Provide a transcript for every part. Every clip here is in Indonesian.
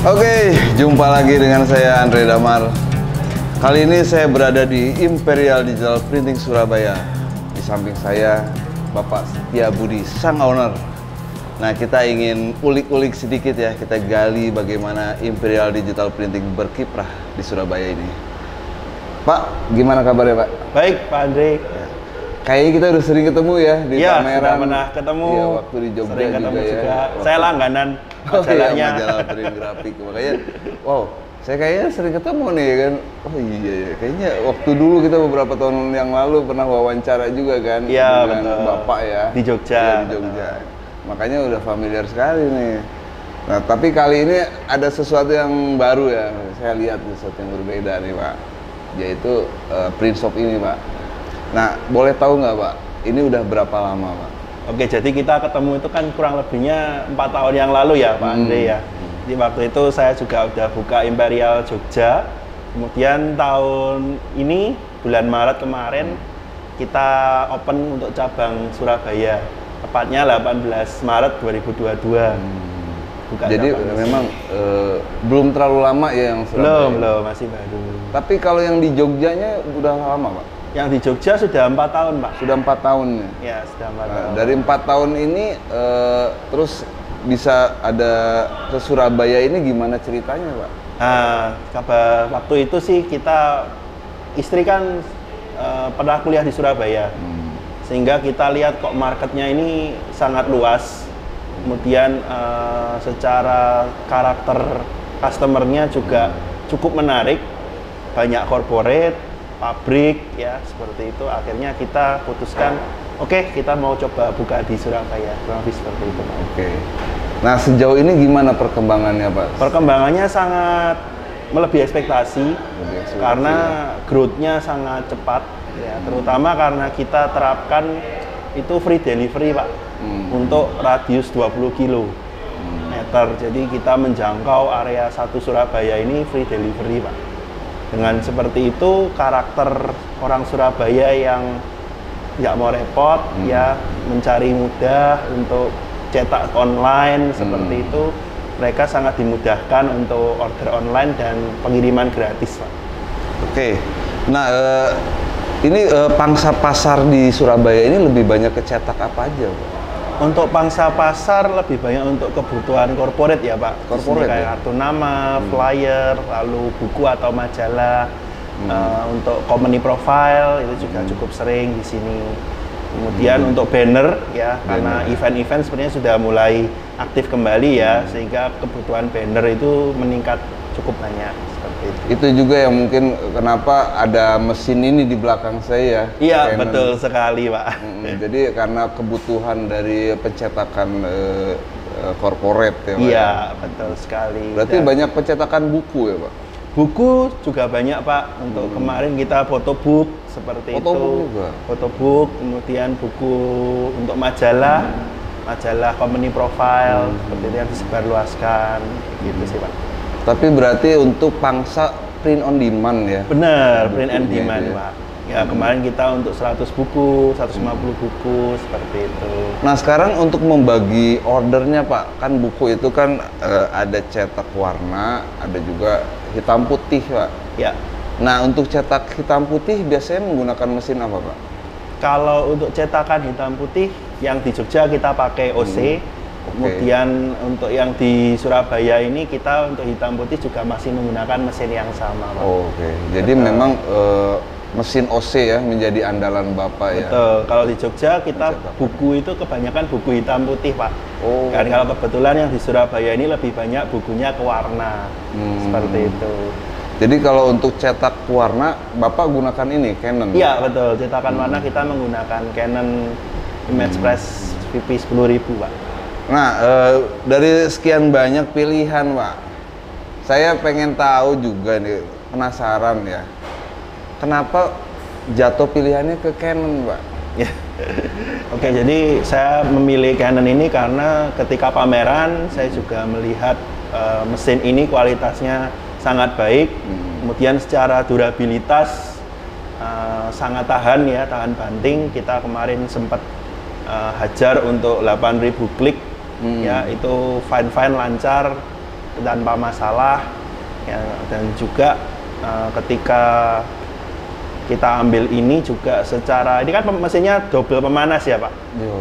Oke, jumpa lagi dengan saya Andre Damar. Kali ini saya berada di Imperial Digital Printing Surabaya. Di samping saya Bapak Setia Budi, sang owner. Nah, kita ingin ulik-ulik sedikit ya, kita gali bagaimana Imperial Digital Printing berkiprah di Surabaya ini. Pak, gimana kabarnya Pak? Baik Pak Andre. Ya. Kayaknya kita udah sering ketemu ya di pameran. Iya, sudah pernah ketemu. Iya, waktu di Jogja sering ketemu juga. ya. Saya langganan majalahnya. Majalah print grafik. Makanya, wow, saya kayaknya sering ketemu nih kan. Oh iya, kayaknya waktu dulu kita beberapa tahun yang lalu pernah wawancara juga kan. Iya, dengan betul. Bapak ya. Di Jogja. Iya, di Jogja. Makanya udah familiar sekali nih. Nah, tapi kali ini ada sesuatu yang baru ya. Saya lihat sesuatu yang berbeda nih Pak. Yaitu print shop ini Pak. Nah, boleh tahu nggak Pak, ini udah berapa lama Pak? Oke, jadi kita ketemu itu kan kurang lebihnya 4 tahun yang lalu ya Pak Andre ya. Di waktu itu saya juga udah buka Imperial Jogja. Kemudian tahun ini, bulan Maret kemarin, kita open untuk cabang Surabaya. Tepatnya 18 Maret 2022. Buka Jadi cabang. memang belum terlalu lama ya yang Surabaya? Belum, masih baru. Tapi kalau yang di Jogjanya udah lama Pak? Yang di Jogja sudah 4 tahun Pak. Sudah 4 tahun ya? Ya, sudah 4 Nah, tahun. dari 4 tahun ini terus bisa ada ke Surabaya ini gimana ceritanya Pak? Nah, waktu itu sih kita, istri kan pernah kuliah di Surabaya. Sehingga kita lihat kok marketnya ini sangat luas. Kemudian secara karakter customernya juga cukup menarik. Banyak corporate, pabrik ya seperti itu. Akhirnya kita putuskan, oke, kita mau coba buka di Surabaya, kurang lebih seperti itu Pak. Oke. Nah, sejauh ini gimana perkembangannya Pak? Perkembangannya sangat melebihi ekspektasi, karena ya. growth-nya sangat cepat ya, terutama karena kita terapkan itu free delivery Pak, untuk radius 20 km. Jadi kita menjangkau area 1 Surabaya ini free delivery Pak. Dengan seperti itu, karakter orang Surabaya yang nggak mau repot, ya mencari mudah untuk cetak online seperti itu, mereka sangat dimudahkan untuk order online dan pengiriman gratis Pak. Oke. Nah, ini pangsa pasar di Surabaya ini lebih banyak ke cetak apa aja Pak? Untuk pangsa pasar lebih banyak untuk kebutuhan corporate ya Pak. Corporate kayak ya? kartu nama, flyer, lalu buku atau majalah. Untuk company profile itu juga cukup sering di sini. Kemudian untuk banner ya, karena event-event sebenarnya sudah mulai aktif kembali ya, sehingga kebutuhan banner itu meningkat cukup banyak seperti itu. Itu juga yang mungkin kenapa ada mesin ini di belakang saya. Iya, Canon. betul sekali Pak. Jadi karena kebutuhan dari pencetakan corporate ya Pak. Iya, betul sekali. Berarti banyak pencetakan buku ya Pak? Buku juga banyak Pak. Untuk kemarin kita photobook seperti Photobook itu. juga? Photobook, kemudian buku untuk majalah, majalah company profile, seperti itu yang disebarluaskan, gitu sih Pak. Tapi berarti untuk pangsa print on demand ya? Bener, print and Bukunya demand ya. Pak. Ya kemarin kita untuk 100 buku, 150 buku, seperti itu. Nah sekarang untuk membagi ordernya Pak, kan buku itu kan ada cetak warna, ada juga hitam putih Pak. Ya. Nah untuk cetak hitam putih biasanya menggunakan mesin apa Pak? Kalau untuk cetakan hitam putih, yang di Jogja kita pakai OC. Kemudian untuk yang di Surabaya ini kita untuk hitam putih juga masih menggunakan mesin yang sama Pak. Oke. Jadi memang mesin OC ya menjadi andalan Bapak ya? Betul. Kalau di Jogja kita buku itu kebanyakan buku hitam putih Pak. Dan kalau kebetulan yang di Surabaya ini lebih banyak bukunya ke warna. Seperti itu. Jadi kalau untuk cetak warna, Bapak gunakan ini, Canon? Iya, betul. Cetakan warna kita menggunakan Canon ImagePress VP 10.000 Pak. Nah, dari sekian banyak pilihan Pak, saya pengen tahu juga nih, penasaran ya. Kenapa jatuh pilihannya ke Canon, Pak? Ya. Oke, jadi saya memilih Canon ini karena ketika pameran saya juga melihat mesin ini kualitasnya sangat baik. Kemudian secara durabilitas sangat tahan ya, tahan banting. Kita kemarin sempat hajar untuk 8.000 klik, ya itu fine lancar. tanpa masalah ya, dan juga ketika kita ambil ini juga secara, ini kan mesinnya double pemanas ya Pak.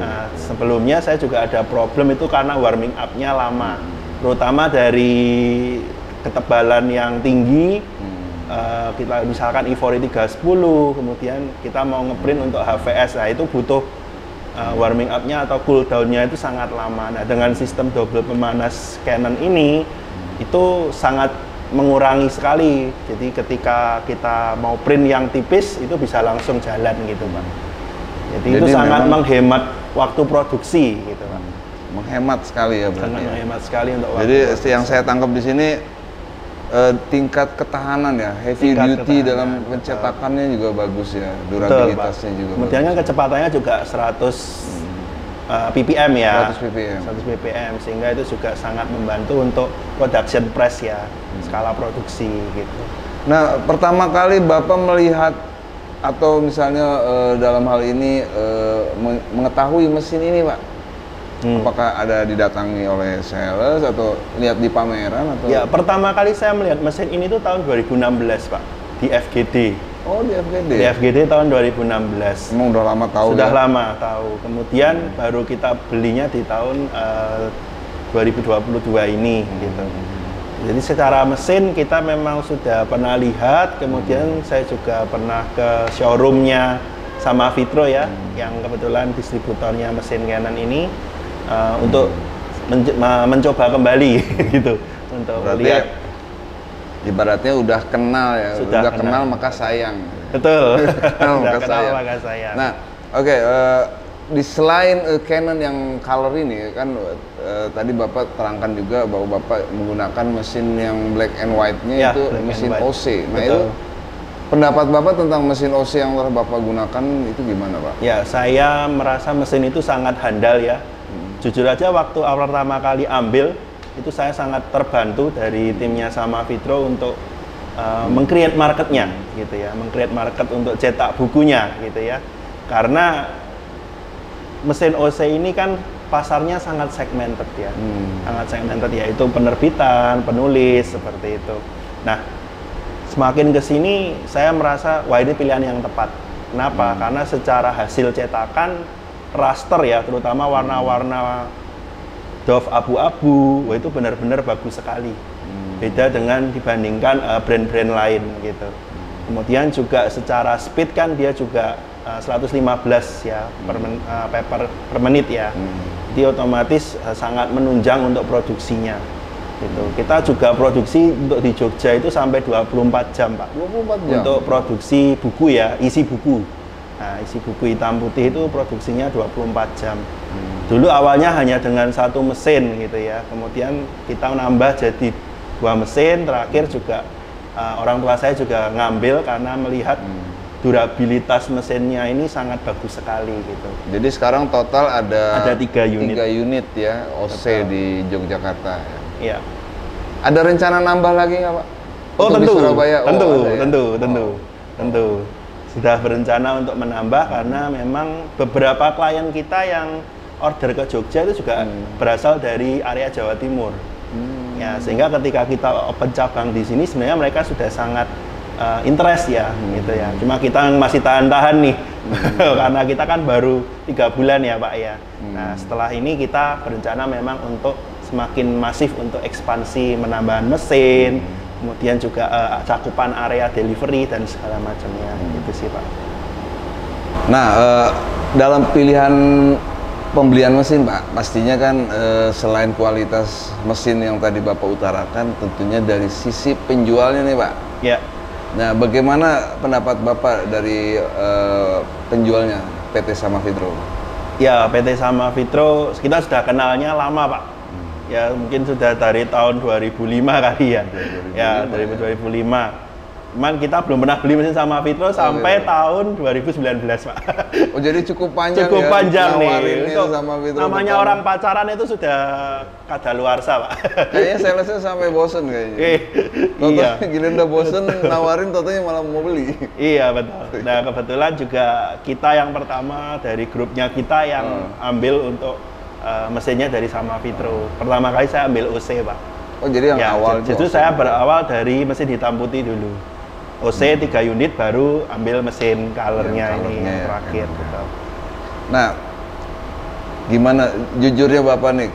Nah, sebelumnya saya juga ada problem itu karena warming up-nya lama, terutama dari ketebalan yang tinggi. Kita misalkan Ivory 310, kemudian kita mau ngeprint untuk HVS, nah itu butuh warming up-nya atau cool down-nya itu sangat lama. Nah, dengan sistem double pemanas Canon ini itu sangat mengurangi sekali. Jadi ketika kita mau print yang tipis itu bisa langsung jalan gitu Pak. Jadi itu sangat menghemat waktu produksi gitu Pak. Menghemat sekali ya berarti. Sangat menghemat sekali untuk waktu. Jadi produksi. yang saya tangkap di sini tingkat ketahanan ya, heavy duty dalam pencetakannya juga bagus ya, durabilitasnya juga. Kemudian kan kecepatannya juga 100 ppm ya, 100 ppm. 100 ppm, sehingga itu juga sangat membantu untuk production press ya, skala produksi gitu. Nah, pertama kali Bapak melihat atau misalnya dalam hal ini mengetahui mesin ini Pak, apakah ada didatangi oleh sales atau lihat di pameran atau? Ya, pertama kali saya melihat mesin ini tuh tahun 2016 Pak, di FGD. Oh, di FGD? Di FGD tahun 2016. Emang udah lama tahu Sudah ya? lama tahu. Kemudian baru kita belinya di tahun 2022 ini gitu. Jadi secara mesin kita memang sudah pernah lihat, kemudian saya juga pernah ke showroomnya sama Vitro ya, yang kebetulan distributornya mesin Canon ini untuk mencoba kembali gitu, untuk berarti lihat. Ibaratnya udah kenal ya, udah kenal maka sayang. Betul. Udah kenal maka sayang. Nah, oke, di selain Canon yang color ini kan tadi Bapak terangkan juga bahwa Bapak menggunakan mesin yang black and white-nya ya, itu mesin OC. Nah, betul. Itu pendapat Bapak tentang mesin OC yang telah Bapak gunakan itu gimana Pak? Ya, saya merasa mesin itu sangat handal ya. Jujur aja waktu awal pertama kali ambil itu saya sangat terbantu dari timnya sama Vitro untuk meng-create marketnya gitu ya, meng-create market untuk cetak bukunya gitu ya, karena mesin OC ini kan pasarnya sangat segmented ya, sangat segmented, yaitu penerbitan, penulis seperti itu. Nah, semakin kesini saya merasa wah ini pilihan yang tepat. Kenapa? Karena secara hasil cetakan raster ya, terutama warna-warna doff abu-abu, wah itu benar-benar bagus sekali. Beda dengan dibandingkan brand-brand lain gitu. Kemudian juga secara speed kan dia juga 115 ya paper per menit ya. Jadi otomatis sangat menunjang untuk produksinya. Gitu. Kita juga produksi untuk di Jogja itu sampai 24 jam Pak. 24 jam? Untuk produksi buku ya, isi buku. Nah, isi buku hitam putih itu produksinya 24 jam. Dulu awalnya hanya dengan satu mesin gitu ya, kemudian kita menambah jadi 2 mesin, terakhir juga orang tua saya juga ngambil karena melihat durabilitas mesinnya ini sangat bagus sekali gitu. Jadi sekarang total ada 3 unit. 3 unit ya, OC betul, di Yogyakarta ya. Iya. Ada rencana nambah lagi nggak Pak? Oh untuk tentu, di Surabaya? Tentu. Sudah berencana untuk menambah karena memang beberapa klien kita yang order ke Jogja itu juga berasal dari area Jawa Timur. Ya, sehingga ketika kita open cabang di sini sebenarnya mereka sudah sangat interest ya, gitu ya. Cuma kita masih tahan-tahan nih, karena kita kan baru 3 bulan ya Pak ya. Nah, setelah ini kita berencana memang untuk semakin masif untuk ekspansi menambah mesin, kemudian juga cakupan area delivery dan segala macamnya, gitu sih Pak. Nah, dalam pilihan pembelian mesin Pak, pastinya kan selain kualitas mesin yang tadi Bapak utarakan, tentunya dari sisi penjualnya nih Pak. Ya. Nah, bagaimana pendapat Bapak dari penjualnya PT Sama Vitro? Ya, PT Sama Vitro kita sudah kenalnya lama Pak. Ya mungkin sudah dari tahun 2005 kali ya. 2005, ya, dari 2005. Cuman kita belum pernah beli mesin Sama Vitro sampai tahun 2019 Pak. Oh jadi cukup panjang cukup ya? Panjang nih. Untuk Sama Vitro namanya orang pacaran itu sudah kadaluarsa Pak. Kayaknya salesnya sampai bosen kayaknya. Iya. Giliran udah bosen nawarin totalnya malah mau beli. Iya betul. Nah kebetulan juga kita yang pertama dari grupnya kita yang ambil untuk mesinnya dari Sama Vitro. Pertama kali saya ambil OC Pak. Oh, jadi yang Ya, awal justru saya berawal dari mesin hitam putih dulu. OC 3 unit baru ambil mesin colornya ini yang terakhir. Gitu. Nah, gimana jujurnya Bapak nih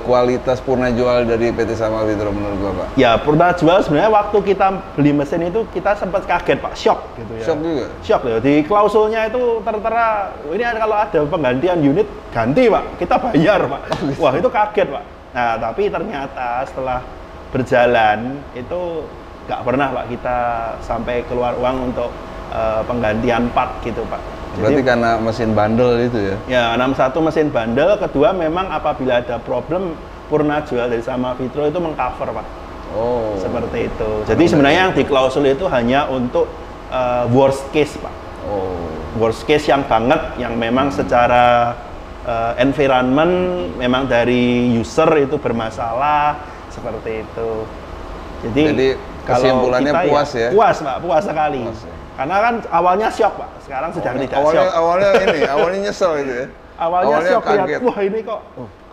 kualitas purna jual dari PT Sama Fitro menurut Bapak? Ya, purna jual sebenarnya waktu kita beli mesin itu kita sempat kaget Pak, shock gitu ya. Shock juga? Shock ya, di klausulnya itu tertera, ini kalau ada penggantian unit ganti Pak, kita bayar Pak. Wah itu kaget Pak. Nah tapi ternyata setelah berjalan itu nggak pernah Pak kita sampai keluar uang untuk penggantian part gitu Pak. Berarti karena mesin bandel itu ya? Ya 61 mesin bandel, kedua memang apabila ada problem purna jual dari Sama Fitro itu mengcover Pak. Oh. Seperti itu. Jadi sebenarnya yang di klausul itu hanya untuk worst case Pak. Oh. Worst case yang banget, yang memang secara environment memang dari user itu bermasalah seperti itu. Jadi kesimpulannya kalau kita puas ya? Puas Pak, puas sekali. Puas, ya? Karena kan awalnya shock Pak, sekarang sudah tidak shock. Awalnya nyesel gitu ya? Awalnya shock lihat, kaget. wah ini kok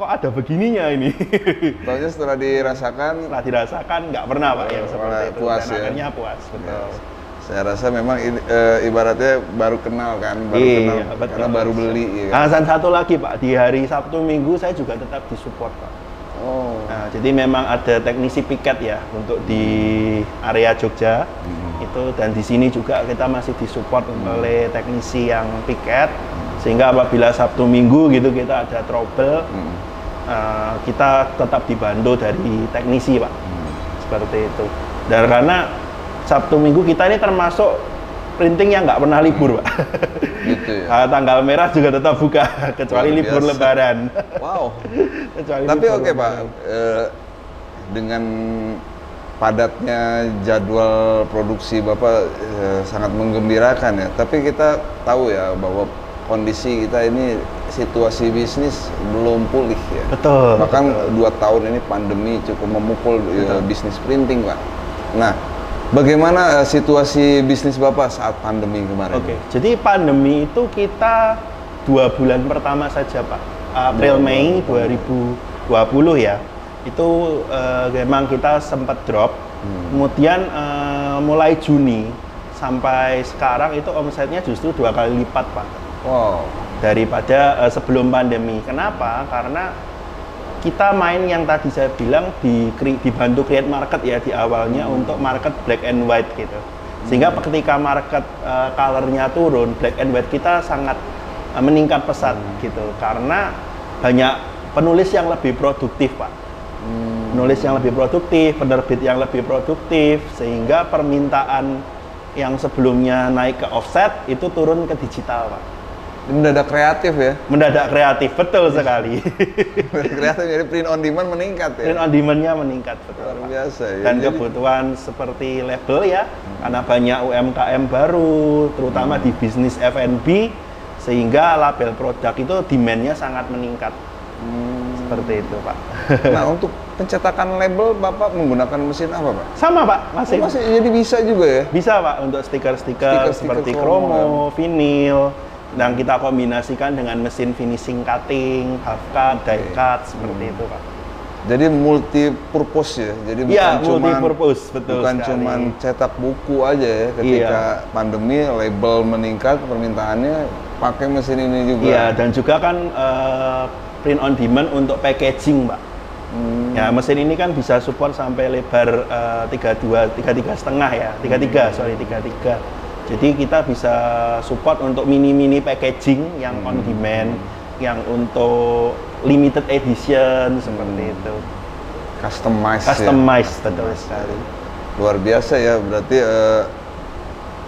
ada begininya ini. Taunya setelah dirasakan? Setelah dirasakan nggak pernah Pak yang seperti itu. Puas Dan ya? akhirnya puas, betul. Ya. Saya rasa memang ini, ibaratnya baru kenal kan, Iya, betul. karena baru beli. Ya kan? Dan satu lagi Pak, di hari Sabtu Minggu saya juga tetap disupport Pak. Oh. Nah, jadi memang ada teknisi piket ya untuk di area Jogja itu, dan di sini juga kita masih disupport oleh teknisi yang piket, sehingga apabila Sabtu Minggu gitu kita ada trouble, kita tetap dibantu dari teknisi Pak, seperti itu. Dan karena Sabtu Minggu kita ini termasuk printing yang nggak pernah libur Pak. Gitu ya. Tanggal merah juga tetap buka kecuali libur Lebaran. Wow. Kecuali Tapi libur oke Pak, Lebaran. dengan padatnya jadwal produksi Bapak sangat menggembirakan ya. Tapi kita tahu ya bahwa kondisi kita ini situasi bisnis belum pulih ya. Betul. Bahkan betul. 2 tahun ini pandemi cukup memukul bisnis printing Pak. Nah, bagaimana situasi bisnis Bapak saat pandemi kemarin? Oke, jadi pandemi itu kita 2 bulan pertama saja Pak, April Mei 2020 ya, itu memang kita sempat drop. Kemudian mulai Juni sampai sekarang itu omsetnya justru 2 kali lipat Pak. Wow. Daripada sebelum pandemi. Kenapa? Karena kita main yang tadi saya bilang dibantu create market ya di awalnya untuk market black and white gitu. Sehingga ketika market colornya turun, black and white kita sangat meningkat pesat gitu. Karena banyak penulis yang lebih produktif Pak. Penulis yang lebih produktif, penerbit yang lebih produktif, sehingga permintaan yang sebelumnya naik ke offset itu turun ke digital Pak. Mendadak kreatif ya? Mendadak kreatif, betul sekali. Kreatif, jadi print on demand meningkat ya? Print on demand-nya meningkat, betul. Luar biasa ya. Dan kebutuhan seperti label ya, karena banyak UMKM baru, terutama di bisnis F&B, sehingga label produk itu demand-nya sangat meningkat. Seperti itu Pak. Nah, untuk pencetakan label Bapak menggunakan mesin apa Pak? Sama Pak, masih. Masih jadi bisa juga ya? Bisa Pak, untuk stiker-stiker seperti kromo, vinil, dan kita kombinasikan dengan mesin finishing cutting, half cut, die cut, seperti itu Pak. Jadi multi purpose ya. Jadi Iya, bukan multi purpose, betul bukan sekali. cuman cetak buku aja ya. Ketika pandemi label meningkat permintaannya pakai mesin ini juga. Iya, dan juga kan print on demand untuk packaging, Pak. Ya, mesin ini kan bisa support sampai lebar 33,5 ya. 33. Jadi kita bisa support untuk mini packaging yang on demand, yang untuk limited edition seperti itu. Customize betul sekali. Luar biasa ya, berarti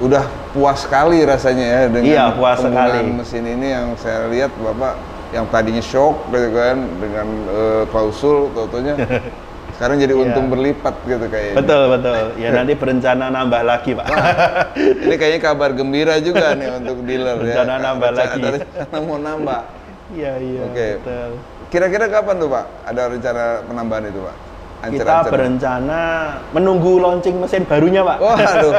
udah puas sekali rasanya ya dengan puas penggunaan sekali. mesin ini. Yang saya lihat Bapak yang tadinya shock gitu kan dengan klausul, tentunya sekarang jadi untung berlipat gitu kayaknya. Betul. Ya nanti berencana nambah lagi Pak. Wah, ini kayaknya kabar gembira juga nih untuk dealer berencana ya. nambah lagi. Ada rencana mau nambah. Iya. Oke. Betul. Kira-kira kapan tuh Pak? Ada rencana penambahan itu Pak? Kita berencana menunggu launching mesin barunya Pak. Waduh,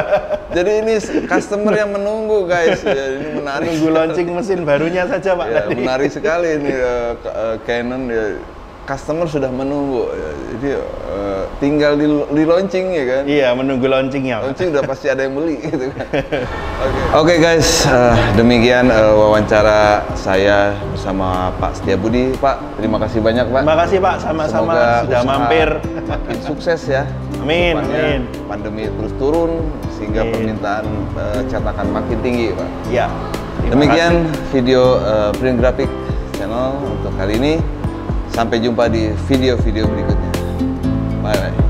jadi ini customer yang menunggu guys. Ya, ini menarik. Menunggu launching mesin barunya saja Pak. Ya, menarik sekali ini Canon ya. customer sudah menunggu, jadi tinggal di launching ya kan? Iya, menunggu launchingnya. Launching udah pasti ada yang beli gitu kan? Oke guys, demikian wawancara saya bersama Pak Setiabudi. Pak, terima kasih banyak Pak. Terima kasih Pak, sama-sama sudah mampir. Makin sukses ya. Amin, amin. Pandemi terus turun sehingga permintaan cetakan makin tinggi Pak. Iya. Demikian video Print Graphic Channel untuk kali ini. Sampai jumpa di video-video berikutnya. Bye-bye.